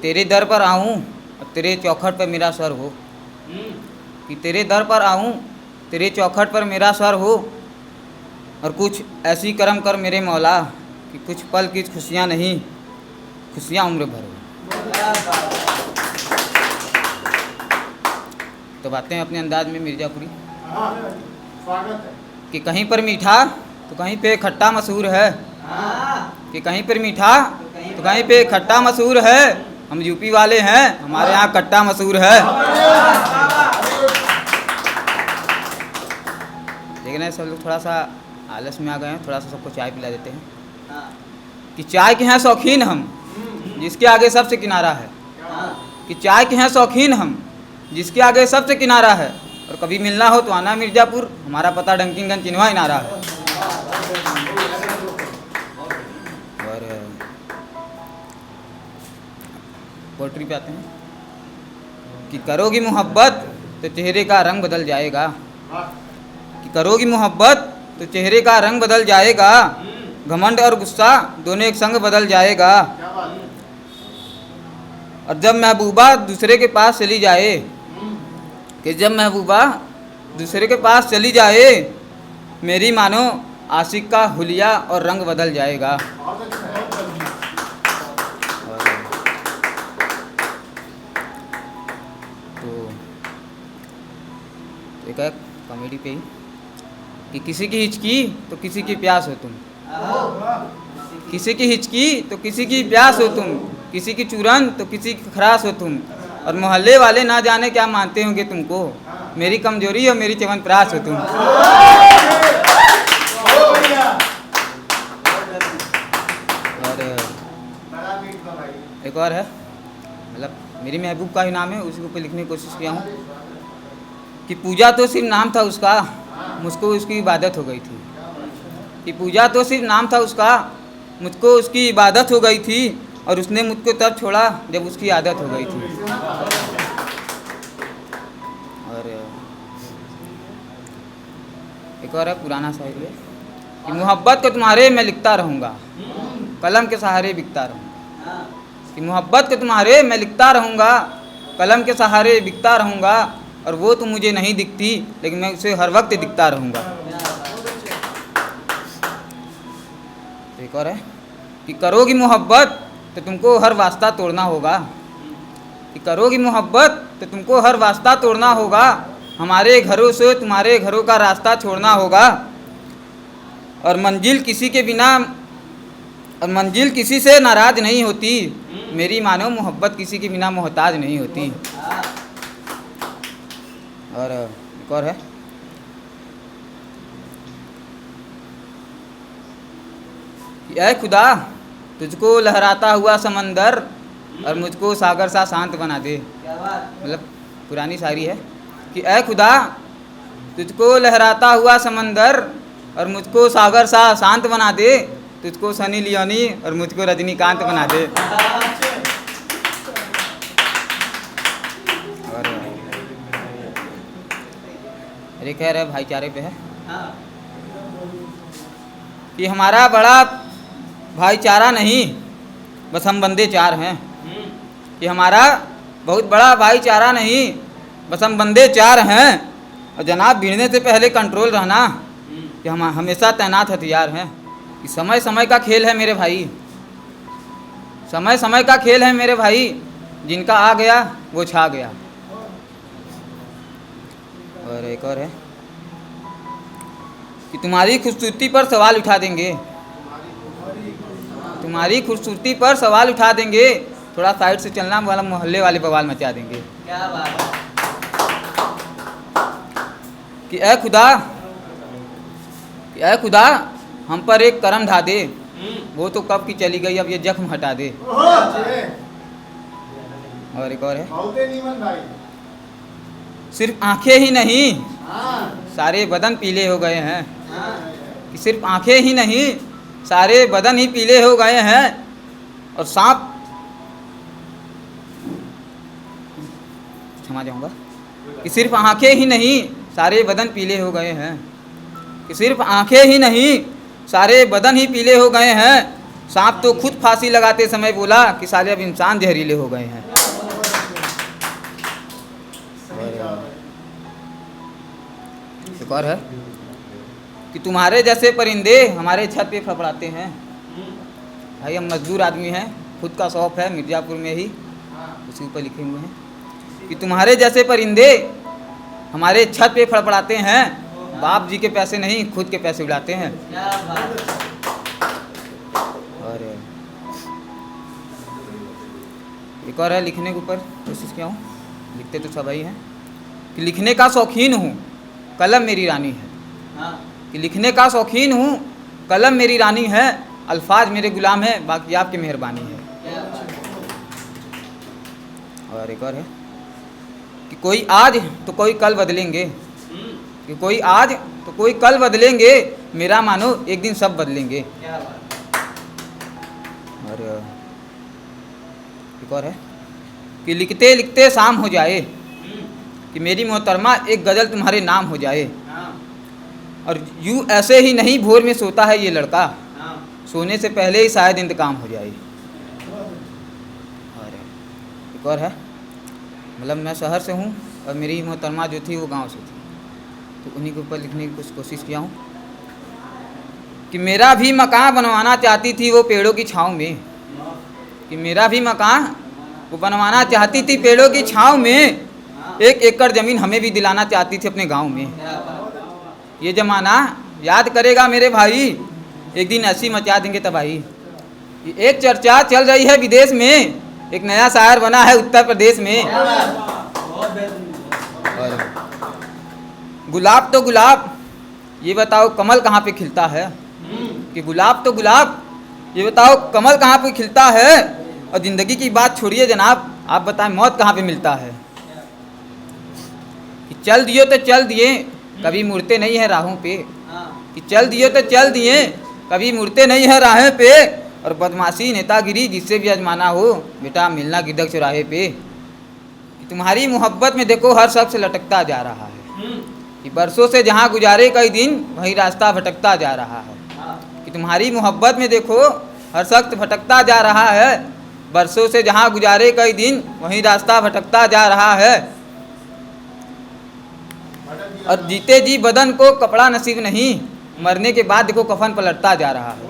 तेरे दर पर आऊं और तेरे चौखट पर मेरा सर हो, कि तेरे दर पर आऊं तेरे चौखट पर मेरा सर हो, और कुछ ऐसी करम कर मेरे मौला कि कुछ पल की खुशियाँ नहीं, खुशियाँ उम्र भर हो। तो बातें अपने अंदाज में मिर्ज़ापुरी। स्वागत है। कि कहीं पर मीठा तो कहीं पे खट्टा मशहूर है, कि कहीं पर मीठा तो कहीं पे खट्टा मशहूर है। हम यूपी वाले हैं, हमारे यहाँ कट्टा मशहूर है। लेकिन सब लोग थोड़ा सा आलस में आ गए हैं, थोड़ा सा सबको चाय पिला देते हैं। कि चाय के हैं शौकीन हम, जिसके आगे सबसे किनारा है। कि चाय के हैं शौकीन हम, जिसके आगे सबसे किनारा है। और कभी मिलना हो तो आना मिर्ज़ापुर, हमारा पता डंकिंगगंज चिन्हवा इनारा है। और पोट्री पे आते हैं कि करोगी मोहब्बत तो चेहरे का रंग बदल जाएगा, कि करोगी मोहब्बत तो चेहरे का रंग बदल जाएगा। घमंड और गुस्सा दोनों एक संग बदल जाएगा। और जब महबूबा दूसरे के पास चली जाए, कि जब महबूबा दूसरे के पास चली जाए, मेरी मानो आशिक का हुलिया और रंग बदल जाएगा। तो एक है कॉमेडी पे ही कि किसी की हिचकी तो किसी की प्यास हो तुम, किसी की हिचकी तो किसी की प्यास हो तुम, किसी की चूरन तो किसी की खराश हो तुम। और मोहल्ले वाले ना जाने क्या मानते होंगे तुमको, मेरी कमजोरी और मेरी च्यवनप्राश हो तुम। और एक और है, मतलब मेरी महबूब का ही नाम है, उसी को लिखने की कोशिश किया हूँ। कि पूजा तो सिर्फ नाम था उसका, मुझको उसकी इबादत हो गई थी। कि पूजा तो सिर्फ नाम था उसका, मुझको उसकी इबादत हो गई थी। और उसने मुझको तब छोड़ा जब उसकी आदत हो गई थी। और एक और है पुराना शायरी है कि मोहब्बत को तुम्हारे मैं लिखता रहूँगा, कलम के सहारे बिकता रहूँगा। कि मोहब्बत को तुम्हारे मैं लिखता रहूँगा, कलम के सहारे बिकता रहूँगा। और वो तो मुझे नहीं दिखती, लेकिन मैं उसे हर वक्त दिखता रहूँगा। तो एक और है कि करोगी मोहब्बत तो तुमको हर वास्ता तोड़ना होगा, कि करोगी मोहब्बत तो तुमको हर वास्ता तोड़ना होगा। हमारे घरों से तुम्हारे घरों का रास्ता छोड़ना होगा। और मंजिल किसी के बिना, और मंजिल किसी से नाराज नहीं होती, मेरी मानो मोहब्बत किसी के बिना मोहताज नहीं होती। और एक और है कि ऐ खुदा तुझको लहराता हुआ समंदर और मुझको सागर सा शांत बना दे। मतलब पुरानी शायरी है कि ऐ खुदा तुझको लहराता हुआ समंदर और मुझको सागर सा शांत बना दे। तुझको सनी लियोनी और मुझको रजनीकांत बना दे। और अरे कह रहे भाईचारे पे है कि हमारा बड़ा भाईचारा नहीं, बस हम बंदे चार हैं। कि हमारा बहुत बड़ा भाईचारा नहीं, बस हम बंदे चार हैं। और जनाब भिड़ने से पहले कंट्रोल रहना, कि हम हमेशा तैनात हथियार हैं। कि समय समय का खेल है मेरे भाई, समय समय का खेल है मेरे भाई, जिनका आ गया वो छा गया। और एक और है कि तुम्हारी खूबसूरती पर सवाल उठा देंगे, तुम्हारी खूबसूरती पर सवाल उठा देंगे। थोड़ा साइड से चलना वाला मोहल्ले वाले बवाल मचा देंगे। क्या बात है। कि ऐ खुदा, कि ऐ खुदा हम पर एक करम ढा दे, वो तो कब की चली गई अब ये जख्म हटा दे। और एक और है सिर्फ आंखें ही नहीं सारे बदन पीले हो गए हैं। कि सिर्फ आंखें ही नहीं सारे बदन ही पीले हो गए हैं। और सांप, क्षमा चाहूँगा, कि सिर्फ आंखें ही नहीं सारे बदन पीले हो गए हैं। कि सिर्फ आंखें ही नहीं सारे बदन ही पीले हो गए हैं। सांप तो खुद फांसी लगाते समय बोला कि साले अब इंसान जहरीले हो गए हैं। सही जवाब है। एक और है कि तुम्हारे जैसे परिंदे हमारे छत पे फड़फड़ाते हैं। भाई हम मजदूर आदमी हैं, खुद का शॉप है मिर्ज़ापुर में ही, उसके ऊपर लिखे हुए हैं कि तुम्हारे जैसे परिंदे हमारे छत पे फड़फड़ाते हैं, बाप जी के पैसे नहीं खुद के पैसे उड़ाते हैं। और एक और है लिखने के ऊपर कोशिश किया हूँ, लिखते तो सब ही हैं कि लिखने का शौकीन हूँ कलम मेरी रानी है। कि लिखने का शौकीन हूँ कलम मेरी रानी है, अल्फाज मेरे गुलाम है, बाकी आपकी मेहरबानी है। और एक और है कि कोई आज तो कोई कल बदलेंगे, कि कोई आज तो कोई कल बदलेंगे, मेरा मानो एक दिन सब बदलेंगे। और एक और है कि लिखते लिखते शाम हो जाए, कि मेरी मोहतरमा एक गज़ल तुम्हारे नाम हो जाए। और यूँ ऐसे ही नहीं भोर में सोता है ये लड़का, सोने से पहले ही शायद इंतकाम हो जाए। और एक और है मतलब मैं शहर से हूँ और मेरी मोहतरमा जो थी वो गांव से थी, तो उन्हीं के ऊपर लिखने की कुछ कोशिश किया हूँ कि मेरा भी मकान बनवाना चाहती थी वो पेड़ों की छाँव में, कि मेरा भी मकान वो बनवाना चाहती थी पेड़ों की छाँव में, 1 एकड़ ज़मीन हमें भी दिलाना चाहती थी अपने गांव में। ये ज़माना याद करेगा मेरे भाई, एक दिन ऐसी मचा देंगे तबाही। एक चर्चा चल रही है विदेश में, एक नया शायर बना है उत्तर प्रदेश में। और गुलाब तो गुलाब, ये बताओ कमल कहाँ पे खिलता है, कि गुलाब तो गुलाब, ये बताओ कमल कहाँ पे खिलता है। और ज़िंदगी की बात छोड़िए जनाब, आप बताएं मौत कहाँ पे मिलता है। कि चल दिए तो चल दिए, कभी मुड़ते नहीं है राहों पे, कि चल दिए तो चल दिए, कभी मुड़ते नहीं है राहें पे। और बदमाशी नेतागिरी जिससे भी आजमाना हो, बेटा मिलना गिरदक चौराहे पे। कि तुम्हारी मोहब्बत में देखो हर शख्स लटकता जा रहा है, कि बरसों से जहाँ गुजारे कई दिन वही रास्ता भटकता जा रहा है। कि तुम्हारी मोहब्बत में देखो हर शख्स भटकता जा रहा है, बरसों से जहाँ गुजारे कई दिन वही रास्ता भटकता जा रहा है। और जीते जी बदन को कपड़ा नसीब नहीं, मरने के बाद देखो कफन पलटता जा रहा है।